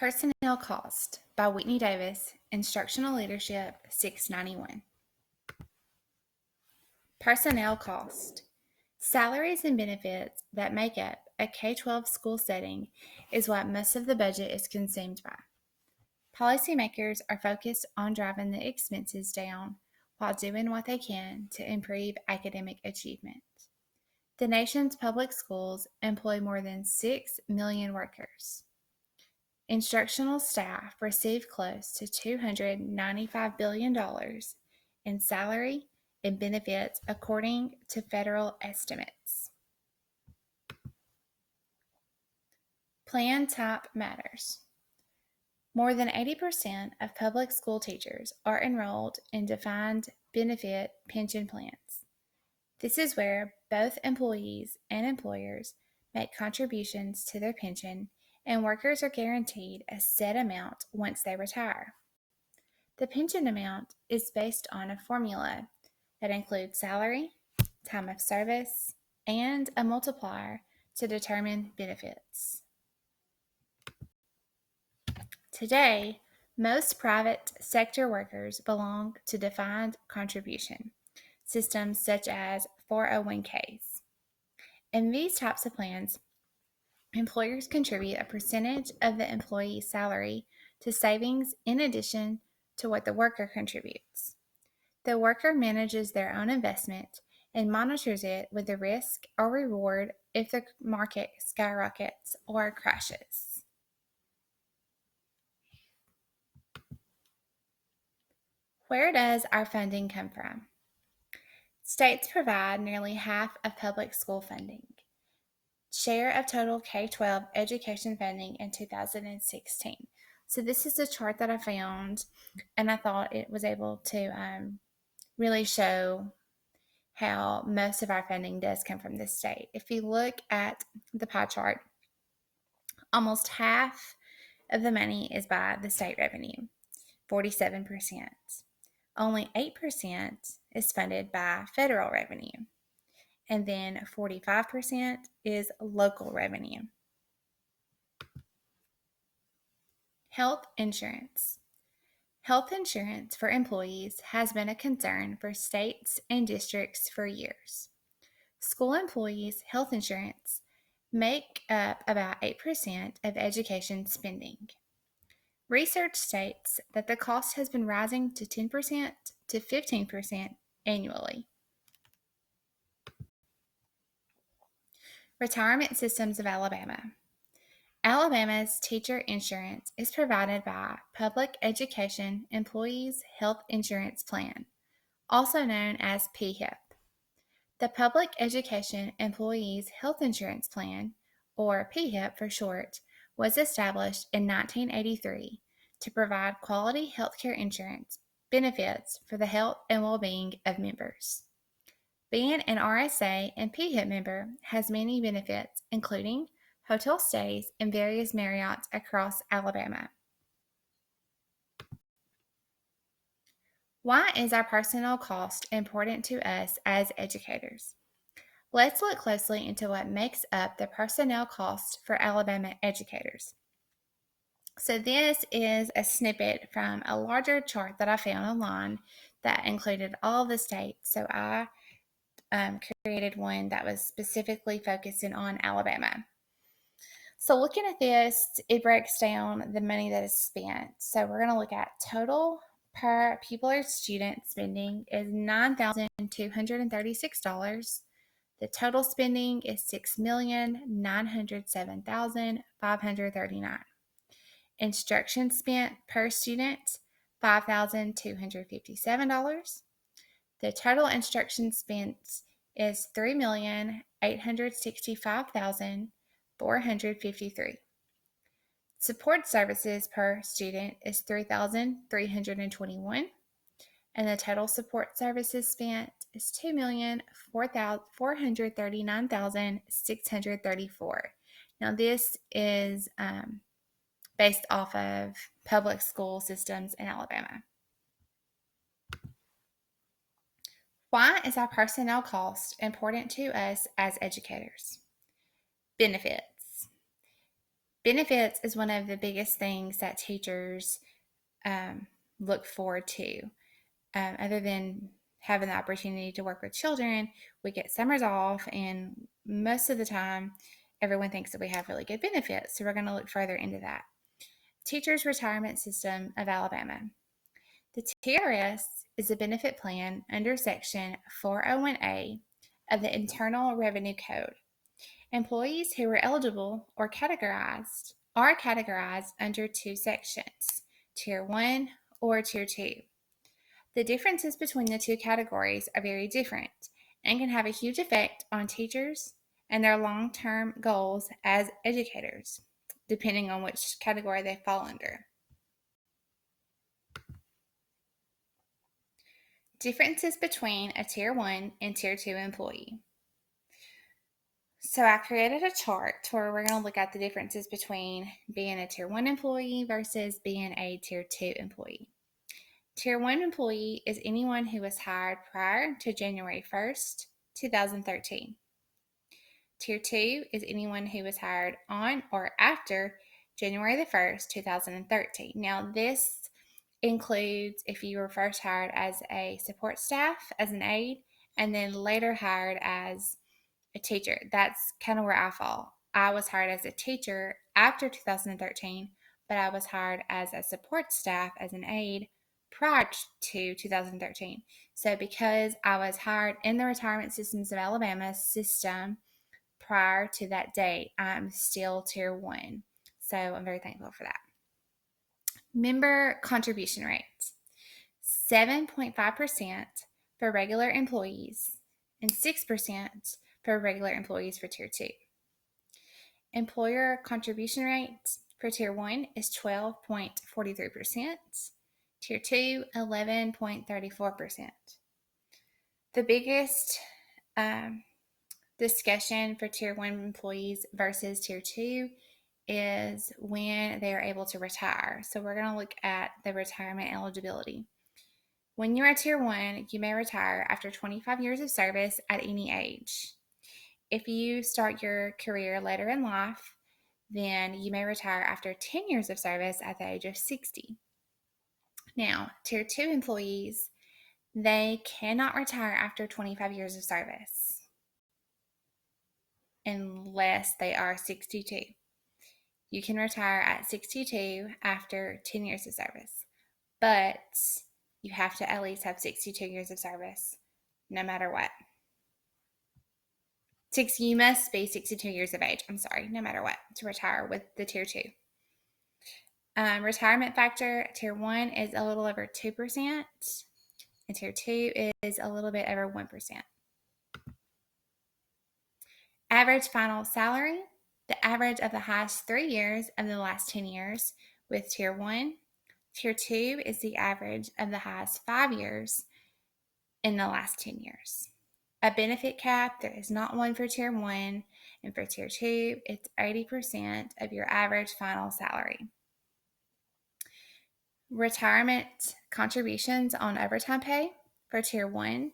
Personnel Cost by Whitney Davis, Instructional Leadership 691. Personnel cost. Salaries and benefits that make up a K-12 school setting is what most of the budget is consumed by. Policymakers are focused on driving the expenses down while doing what they can to improve academic achievement. The nation's public schools employ more than 6 million workers. Instructional staff receive close to $295 billion in salary and benefits according to federal estimates. Plan type matters. More than 80% of public school teachers are enrolled in defined benefit pension plans. This is where both employees and employers make contributions to their pension, and workers are guaranteed a set amount once they retire. The pension amount is based on a formula that includes salary, time of service, and a multiplier to determine benefits. Today, most private sector workers belong to defined contribution systems such as 401ks. In these types of plans, employers contribute a percentage of the employee's salary to savings in addition to what the worker contributes. The worker manages their own investment and monitors it with the risk or reward if the market skyrockets or crashes. Where does our funding come from? States provide nearly half of public school funding. Share of total K-12 education funding in 2016. So this is a chart that I found, and I thought it was able to really show how most of our funding does come from this state. If you look at the pie chart, almost half of the money is by the state revenue, 47%. Only 8% is funded by federal revenue, and then 45% is local revenue. Health insurance. Health insurance for employees has been a concern for states and districts for years. School employees' health insurance make up about 8% of education spending. Research states that the cost has been rising to 10% to 15% annually. Retirement Systems of Alabama. Alabama's teacher insurance is provided by Public Education Employees Health Insurance Plan, also known as PHIP. The Public Education Employees Health Insurance Plan, or PHIP for short, was established in 1983 to provide quality healthcare insurance benefits for the health and well-being of members. Being an RSA and PHIP member has many benefits, including hotel stays in various Marriotts across Alabama. Why is our personnel cost important to us as educators? Let's look closely into what makes up the personnel cost for Alabama educators. So this is a snippet from a larger chart that I found online that included all the states. So I created one that was specifically focusing on Alabama. So looking at this, it breaks down the money that is spent. So we're going to look at total per pupil or student spending is $9,236. The total spending is $6,907,539. Instruction spent per student, $5,257. The total instruction spent is $3,865,453. Support services per student is $3,321, and the total support services spent is $2,439,634. Now this is based off of public school systems in Alabama. Why is our personnel cost important to us as educators? Benefits. Benefits is one of the biggest things that teachers look forward to. Other than having the opportunity to work with children, we get summers off, and most of the time, everyone thinks that we have really good benefits. So we're going to look further into that. Teachers Retirement System of Alabama. The TRS is a benefit plan under Section 401A of the Internal Revenue Code. Employees who are eligible are categorized under two sections, Tier 1 or Tier 2. The differences between the two categories are very different and can have a huge effect on teachers and their long-term goals as educators, depending on which category they fall under. Differences between a Tier 1 and Tier 2 employee. So I created a chart where we're going to look at the differences between being a Tier 1 employee versus being a Tier 2 employee. Tier 1 employee is anyone who was hired prior to January 1st, 2013. Tier 2 is anyone who was hired on or after January the 1st, 2013. Now, this includes if you were first hired as a support staff, as an aide, and then later hired as a teacher. That's kind of where I fall. I was hired as a teacher after 2013, but I was hired as a support staff, as an aide, prior to 2013. So because I was hired in the Retirement Systems of Alabama system prior to that date, I'm still Tier 1. So I'm very thankful for that. Member contribution rates, 7.5% for regular employees and 6% for regular employees for Tier 2. Employer contribution rate for Tier 1 is 12.43%, Tier 2, 11.34%. The biggest discussion for Tier 1 employees versus Tier 2 is when they are able to retire. So we're going to look at the retirement eligibility. When you're a Tier 1, you may retire after 25 years of service at any age. If you start your career later in life, then you may retire after 10 years of service at the age of 60. Now, Tier 2 employees, they cannot retire after 25 years of service unless they are 62. You can retire at 62 after 10 years of service, but you have to at least have 62 years of service no matter what. You must be 62 years of age, no matter what, to retire with the Tier 2. Retirement factor, Tier 1 is a little over 2%, and Tier 2 is a little bit over 1%. Average final salary, the average of the highest 3 years of the last 10 years with Tier 1. Tier 2 is the average of the highest 5 years in the last 10 years. A benefit cap, there is not one for Tier 1, and for Tier 2, it's 80% of your average final salary. Retirement contributions on overtime pay for Tier 1,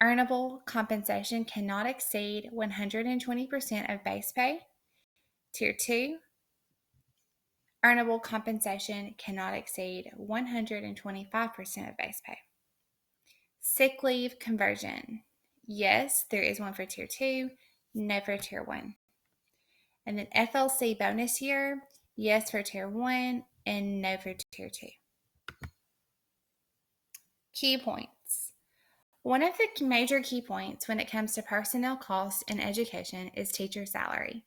earnable compensation cannot exceed 120% of base pay. Tier 2, earnable compensation cannot exceed 125% of base pay. Sick leave conversion. Yes, there is one for Tier 2, no for Tier 1. And then FLC bonus year, yes for Tier 1 and no for Tier 2. Key points. One of the major key points when it comes to personnel costs in education is teacher salary.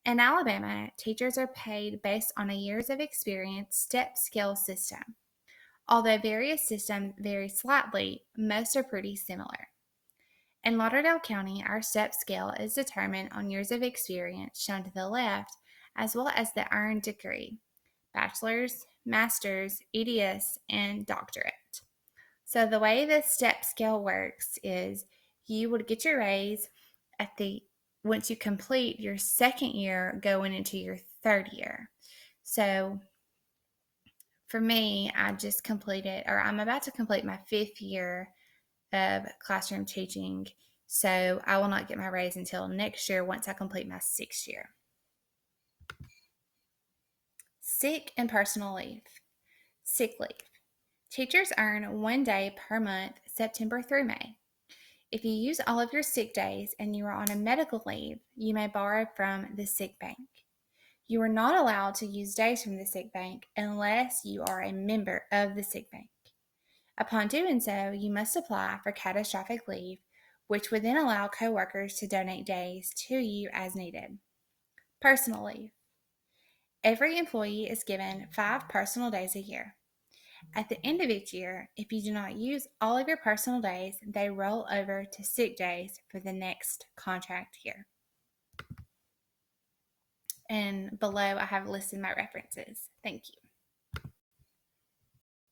In Alabama, teachers are paid based on a years of experience step scale system. Although various systems vary slightly, most are pretty similar. In Lauderdale County, our step scale is determined on years of experience shown to the left, as well as the earned degree, bachelor's, master's, EDS, and doctorate. So the way the step scale works is you would get your raise once you complete your second year going into your third year. So for me, I'm about to complete my 5th year of classroom teaching. So I will not get my raise until next year once I complete my 6th year. Sick and personal leave. Sick leave. Teachers earn 1 day per month, September through May. If you use all of your sick days and you are on a medical leave, you may borrow from the sick bank. You are not allowed to use days from the sick bank unless you are a member of the sick bank. Upon doing so, you must apply for catastrophic leave, which would then allow coworkers to donate days to you as needed. Personal leave. Every employee is given 5 personal days a year. At the end of each year, if you do not use all of your personal days, they roll over to sick days for the next contract year. And below, I have listed my references. Thank you.